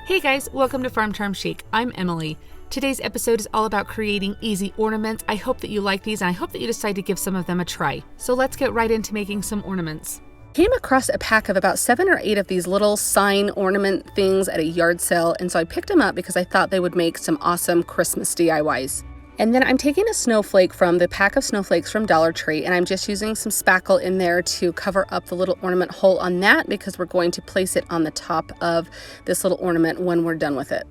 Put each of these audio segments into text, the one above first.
Hey guys, welcome to Farm Charm Chic. I'm Emily. Today's episode is all about creating easy ornaments. I hope that you like these and I hope that you decide to give some of them a try. So let's get right into making some ornaments. Came across a pack of about 7 or 8 of these little sign ornament things at a yard sale, and so I picked them up because I thought they would make some awesome Christmas DIYs. And then I'm taking a snowflake from the pack of snowflakes from Dollar Tree, and I'm just using some spackle in there to cover up the little ornament hole on that because we're going to place it on the top of this little ornament when we're done with it.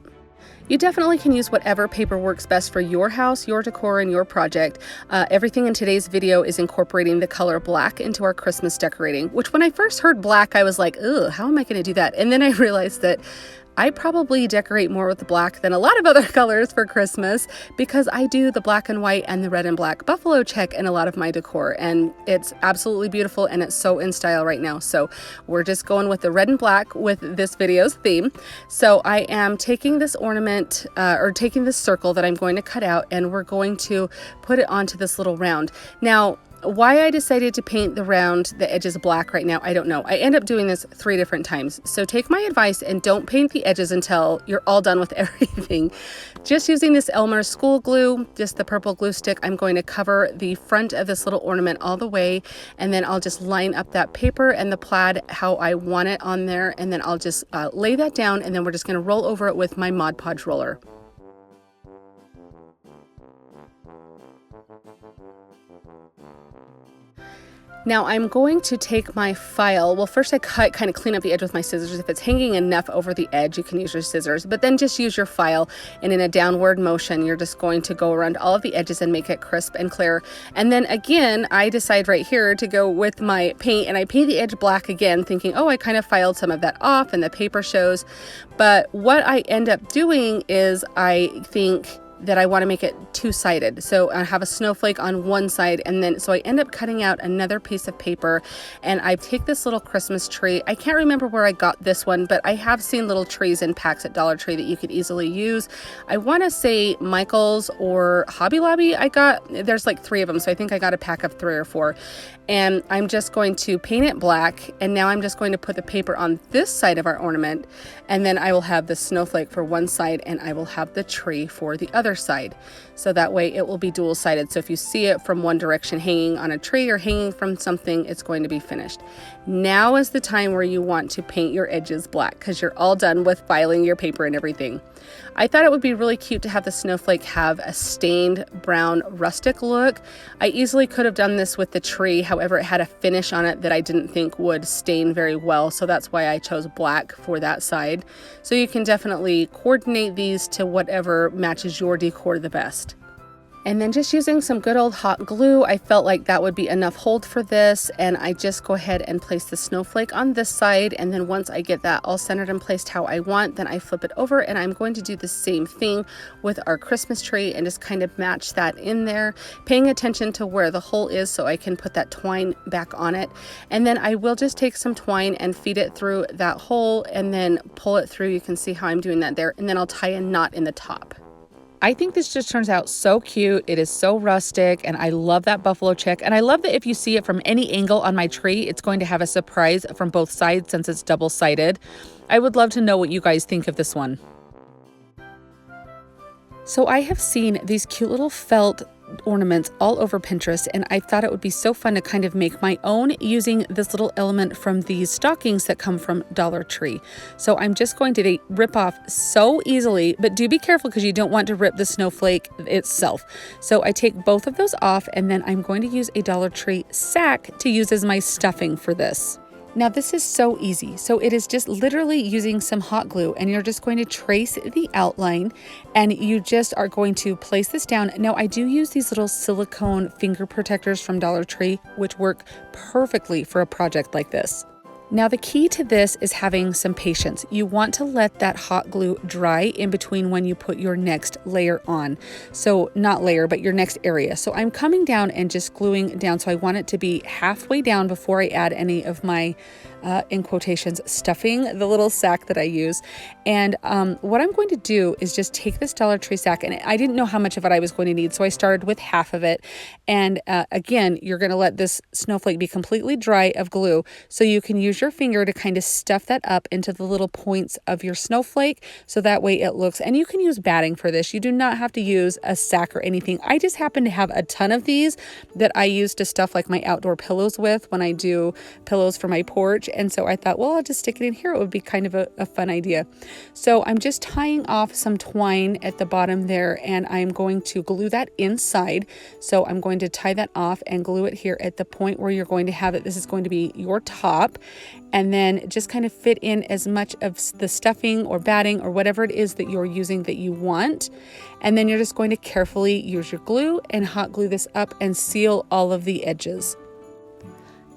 You definitely can use whatever paper works best for your house, your decor, and your project. Everything in today's video is incorporating the color black into our Christmas decorating, which when I first heard black, I was like, ugh, how am I going to do that? And then I realized that I probably decorate more with the black than a lot of other colors for Christmas because I do the black and white and the red and black buffalo check in a lot of my decor, and it's absolutely beautiful and it's so in style right now. So we're just going with the red and black with this video's theme. So I am taking this ornament or taking this circle that I'm going to cut out, and we're going to put it onto this little round. Now, why I decided to paint the edges black right now, I don't know. I end up doing this 3 different times. So take my advice and don't paint the edges until you're all done with everything. Just using this Elmer's school glue, just the purple glue stick, I'm going to cover the front of this little ornament all the way, and then I'll just line up that paper and the plaid how I want it on there, and then I'll just lay that down, and then we're just going to roll over it with my Mod Podge roller. Now I'm going to take my file. Well, first I kind of clean up the edge with my scissors. If it's hanging enough over the edge, you can use your scissors, but then just use your file, and in a downward motion, you're just going to go around all of the edges and make it crisp and clear. And then again, I decide right here to go with my paint, and I paint the edge black again, thinking, oh, I kind of filed some of that off and the paper shows. But what I end up doing is I think that I want to make it 2-sided. So I have a snowflake on one side, and then so I end up cutting out another piece of paper, and I take this little Christmas tree. I can't remember where I got this one, but I have seen little trees in packs at Dollar Tree that you could easily use. I want to say Michael's or Hobby Lobby. There's like 3 of them, so I think I got a pack of 3 or 4. And I'm just going to paint it black, and now I'm just going to put the paper on this side of our ornament, and then I will have the snowflake for one side and I will have the tree for the other side. So that way it will be dual-sided. So if you see it from one direction hanging on a tree or hanging from something, it's going to be finished. Now is the time where you want to paint your edges black because you're all done with filing your paper and everything. I thought it would be really cute to have the snowflake have a stained brown rustic look. I easily could have done this with the tree, however it had a finish on it that I didn't think would stain very well, so that's why I chose black for that side. So you can definitely coordinate these to whatever matches your decor the best. And then just using some good old hot glue, I felt like that would be enough hold for this, and I just go ahead and place the snowflake on this side, and then once I get that all centered and placed how I want, then I flip it over, and I'm going to do the same thing with our Christmas tree and just kind of match that in there, paying attention to where the hole is so I can put that twine back on it. And then I will just take some twine and feed it through that hole and then pull it through. You can see how I'm doing that there, and then I'll tie a knot in the top. I think this just turns out so cute. It is so rustic, and I love that buffalo check. And I love that if you see it from any angle on my tree, it's going to have a surprise from both sides since it's double-sided. I would love to know what you guys think of this one. So I have seen these cute little felt ornaments all over Pinterest, and I thought it would be so fun to kind of make my own using this little element from these stockings that come from Dollar Tree. So I'm just going to rip off so easily, but do be careful because you don't want to rip the snowflake itself. So I take both of those off, and then I'm going to use a Dollar Tree sack to use as my stuffing for this. Now this is so easy. So it is just literally using some hot glue, and you're just going to trace the outline, and you just are going to place this down. Now I do use these little silicone finger protectors from Dollar Tree, which work perfectly for a project like this. Now the key to this is having some patience. You want to let that hot glue dry in between when you put your next layer on. So not layer, but your next area. So I'm coming down and just gluing down. So I want it to be halfway down before I add any of my in quotations, stuffing, the little sack that I use. And what I'm going to do is just take this Dollar Tree sack, and I didn't know how much of it I was going to need, so I started with half of it. And again, you're going to let this snowflake be completely dry of glue so you can use use your finger to kind of stuff that up into the little points of your snowflake, so that way it looks, and you can use batting for this. You do not have to use a sack or anything. I just happen to have a ton of these that I use to stuff like my outdoor pillows with when I do pillows for my porch. And so I thought, well, I'll just stick it in here. It would be kind of a fun idea. So I'm just tying off some twine at the bottom there, and I'm going to glue that inside. So I'm going to tie that off and glue it here at the point where you're going to have it. This is going to be your top, and then just kind of fit in as much of the stuffing or batting or whatever it is that you're using that you want. And then you're just going to carefully use your glue and hot glue this up and seal all of the edges.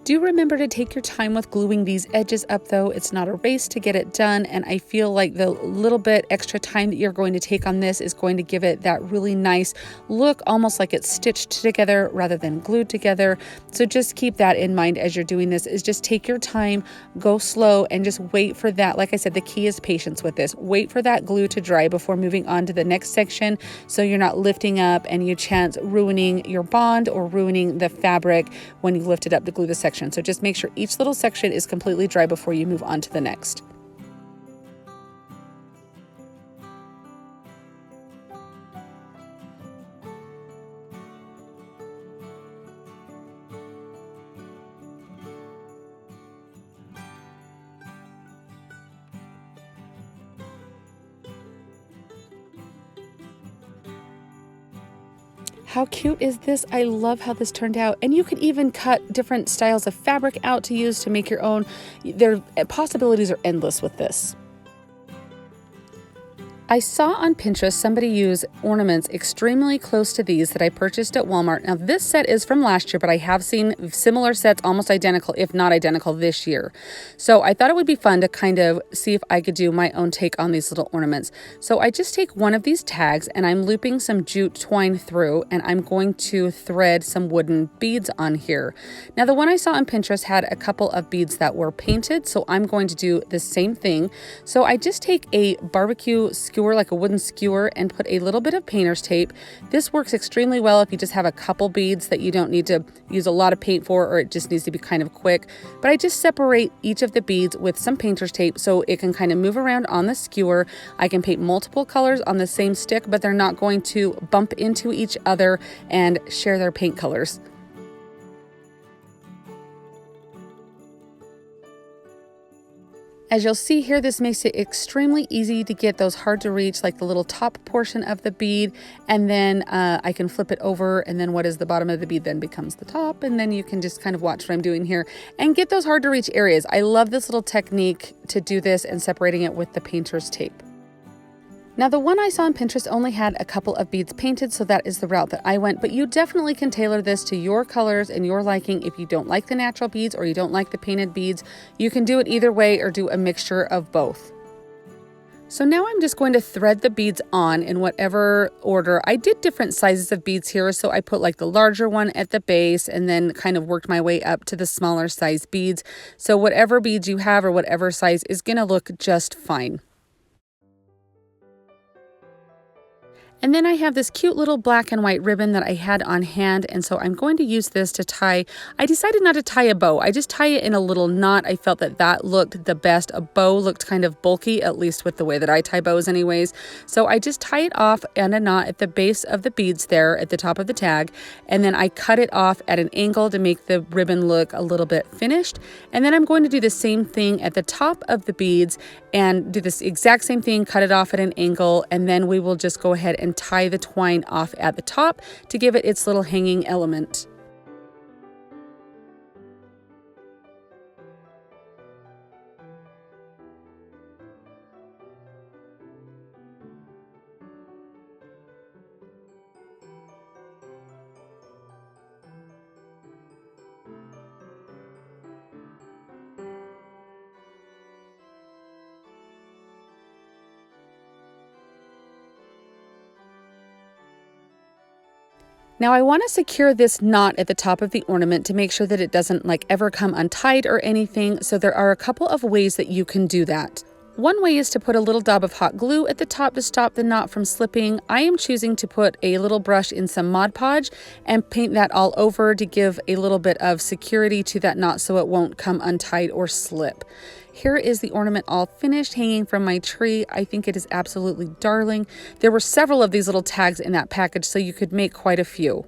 Do remember to take your time with gluing these edges up though. It's not a race to get it done, and I feel like the little bit extra time that you're going to take on this is going to give it that really nice look, almost like it's stitched together rather than glued together. So just keep that in mind as you're doing this, is just take your time, go slow, and just wait for that. Like I said, the key is patience with this. Wait for that glue to dry before moving on to the next section, so you're not lifting up and you chance ruining your bond or ruining the fabric when you lift it up to glue the section. So just make sure each little section is completely dry before you move on to the next. How cute is this? I love how this turned out. And you can even cut different styles of fabric out to use to make your own. Their possibilities are endless with this. I saw on Pinterest somebody use ornaments extremely close to these that I purchased at Walmart. Now this set is from last year, but I have seen similar sets almost identical, if not identical, this year. So I thought it would be fun to kind of see if I could do my own take on these little ornaments. So I just take one of these tags and I'm looping some jute twine through, and I'm going to thread some wooden beads on here. Now the one I saw on Pinterest had a couple of beads that were painted, so I'm going to do the same thing. So I just take a barbecue skewer, like a wooden skewer, and put a little bit of painter's tape. This works extremely well if you just have a couple beads that you don't need to use a lot of paint for, or it just needs to be kind of quick. But I just separate each of the beads with some painter's tape so it can kind of move around on the skewer. I can paint multiple colors on the same stick, but they're not going to bump into each other and share their paint colors. As you'll see here, this makes it extremely easy to get those hard to reach, like the little top portion of the bead, and then I can flip it over, and then what is the bottom of the bead then becomes the top, and then you can just kind of watch what I'm doing here and get those hard to reach areas. I love this little technique to do this and separating it with the painter's tape. Now the one I saw on Pinterest only had a couple of beads painted, so that is the route that I went, but you definitely can tailor this to your colors and your liking. If you don't like the natural beads or you don't like the painted beads, you can do it either way or do a mixture of both. So now I'm just going to thread the beads on in whatever order. I did different sizes of beads here, so I put like the larger one at the base and then kind of worked my way up to the smaller size beads. So whatever beads you have or whatever size is going to look just fine. And then I have this cute little black and white ribbon that I had on hand, and so I'm going to use this to tie. I decided not to tie a bow. I just tie it in a little knot. I felt that that looked the best. A bow looked kind of bulky, at least with the way that I tie bows anyways. So I just tie it off in a knot at the base of the beads there at the top of the tag, and then I cut it off at an angle to make the ribbon look a little bit finished. And then I'm going to do the same thing at the top of the beads and do this exact same thing, cut it off at an angle, and then we will just go ahead and tie the twine off at the top to give it its little hanging element. Now I want to secure this knot at the top of the ornament to make sure that it doesn't like ever come untied or anything. So there are a couple of ways that you can do that. One way is to put a little dab of hot glue at the top to stop the knot from slipping. I am choosing to put a little brush in some Mod Podge and paint that all over to give a little bit of security to that knot so it won't come untied or slip. Here is the ornament all finished, hanging from my tree. I think it is absolutely darling. There were several of these little tags in that package, so you could make quite a few.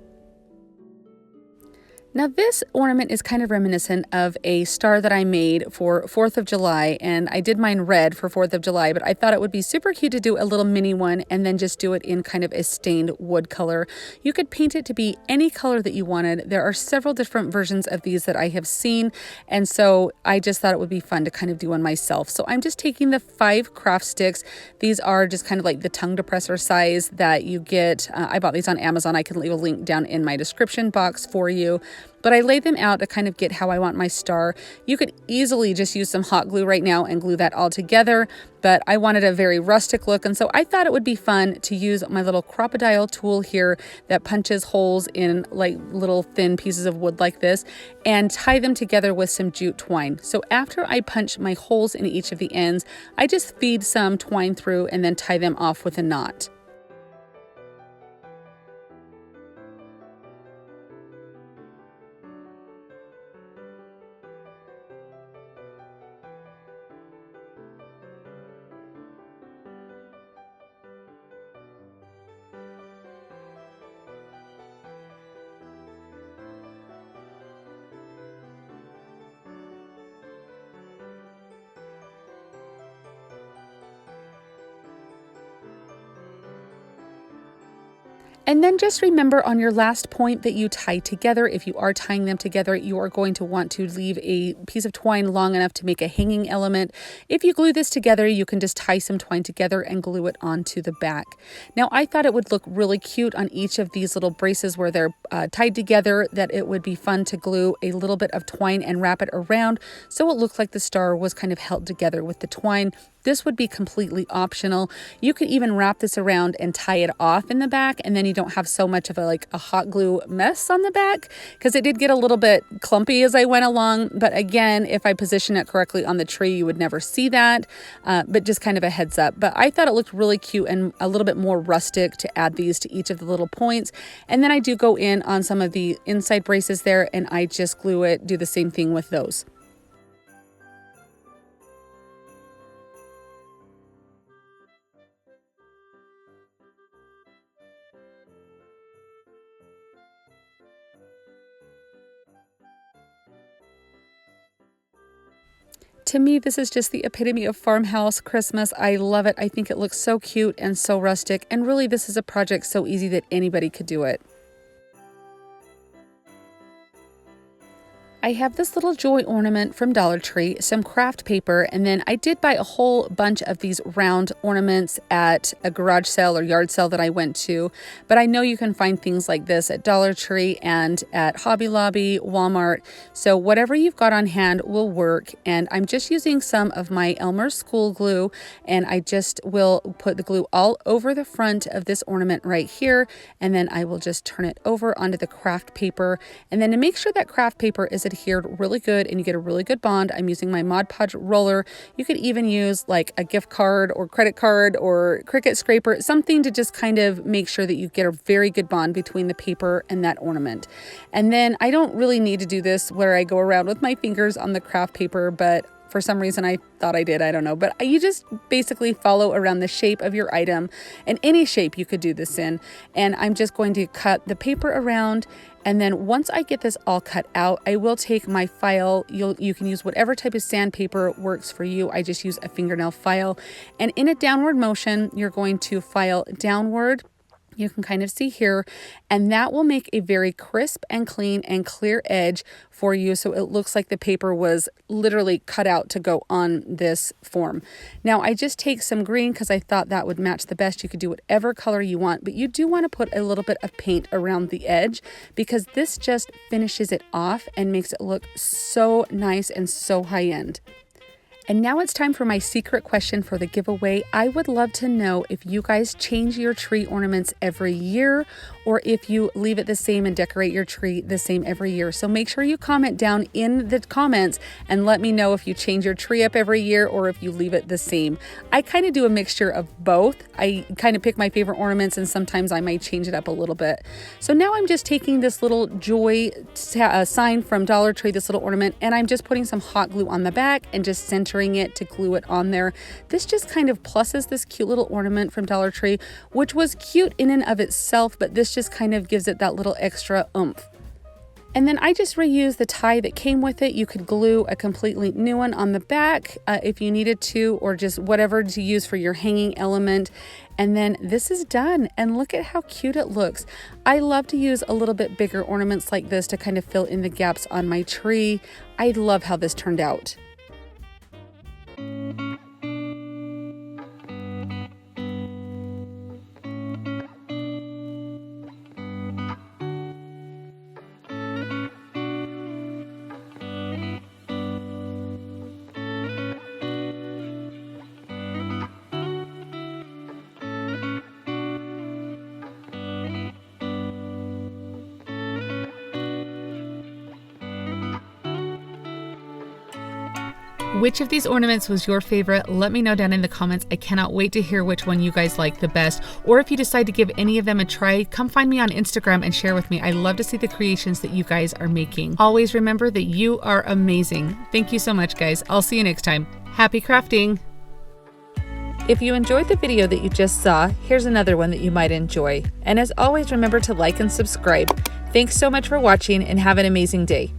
Now this ornament is kind of reminiscent of a star that I made for 4th of July, and I did mine red for 4th of July, but I thought it would be super cute to do a little mini one and then just do it in kind of a stained wood color. You could paint it to be any color that you wanted. There are several different versions of these that I have seen, and so I just thought it would be fun to kind of do one myself. So I'm just taking the 5 craft sticks. These are just kind of like the tongue depressor size that you get. I bought these on Amazon. I can leave a link down in my description box for you. But I laid them out to kind of get how I want my star. You could easily just use some hot glue right now and glue that all together, but I wanted a very rustic look, and so I thought it would be fun to use my little crocodile tool here that punches holes in like little thin pieces of wood like this and tie them together with some jute twine. So after I punch my holes in each of the ends, I just feed some twine through and then tie them off with a knot. And then just remember on your last point that you tie together, if you are tying them together, you are going to want to leave a piece of twine long enough to make a hanging element. If you glue this together, you can just tie some twine together and glue it onto the back. Now, I thought it would look really cute on each of these little braces where they're tied together, that it would be fun to glue a little bit of twine and wrap it around so it looked like the star was kind of held together with the twine. This would be completely optional. You could even wrap this around and tie it off in the back, and then you don't have so much of a hot glue mess on the back, because it did get a little bit clumpy as I went along. But again, if I position it correctly on the tree, you would never see that, but just kind of a heads up. But I thought it looked really cute and a little bit more rustic to add these to each of the little points. And then I do go in on some of the inside braces there, and I just glue it, do the same thing with those. To me, this is just the epitome of farmhouse Christmas. I love it. I think it looks so cute and so rustic. And really, this is a project so easy that anybody could do it. I have this little joy ornament from Dollar Tree, some craft paper, and then I did buy a whole bunch of these round ornaments at a garage sale or yard sale that I went to. But I know you can find things like this at Dollar Tree and at Hobby Lobby, Walmart. So whatever you've got on hand will work. And I'm just using some of my Elmer's school glue, and I just will put the glue all over the front of this ornament right here. And then I will just turn it over onto the craft paper. And then to make sure that craft paper is adhered really good and you get a really good bond, I'm using my Mod Podge roller. You could even use like a gift card or credit card or Cricut scraper, something to just kind of make sure that you get a very good bond between the paper and that ornament. And then I don't really need to do this where I go around with my fingers on the craft paper, but for some reason I thought I did, I don't know. But you just basically follow around the shape of your item, and any shape you could do this in. And I'm just going to cut the paper around, and then once I get this all cut out, I will take my file. You can use whatever type of sandpaper works for you. I just use a fingernail file. And in a downward motion, you're going to file downward. You can kind of see here, and that will make a very crisp and clean and clear edge for you, so it looks like the paper was literally cut out to go on this form. Now I just take some green because I thought that would match the best. You could do whatever color you want, but you do want to put a little bit of paint around the edge because this just finishes it off and makes it look so nice and so high-end. And now it's time for my secret question for the giveaway. I would love to know if you guys change your tree ornaments every year or if you leave it the same and decorate your tree the same every year. So make sure you comment down in the comments and let me know if you change your tree up every year or if you leave it the same. I kind of do a mixture of both. I kind of pick my favorite ornaments and sometimes I might change it up a little bit. So now I'm just taking this little joy sign from Dollar Tree, this little ornament, and I'm just putting some hot glue on the back and just centering it to glue it on there. This just kind of pluses this cute little ornament from Dollar Tree, which was cute in and of itself, but this just kind of gives it that little extra oomph. And then I just reused the tie that came with it. You could glue a completely new one on the back if you needed to, or just whatever to use for your hanging element. And then this is done, and look at how cute it looks. I love to use a little bit bigger ornaments like this to kind of fill in the gaps on my tree. I love how this turned out. Which of these ornaments was your favorite? Let me know down in the comments. I cannot wait to hear which one you guys like the best. Or if you decide to give any of them a try, come find me on Instagram and share with me. I love to see the creations that you guys are making. Always remember that you are amazing. Thank you so much, guys. I'll see you next time. Happy crafting! If you enjoyed the video that you just saw, here's another one that you might enjoy. And as always, remember to like and subscribe. Thanks so much for watching and have an amazing day.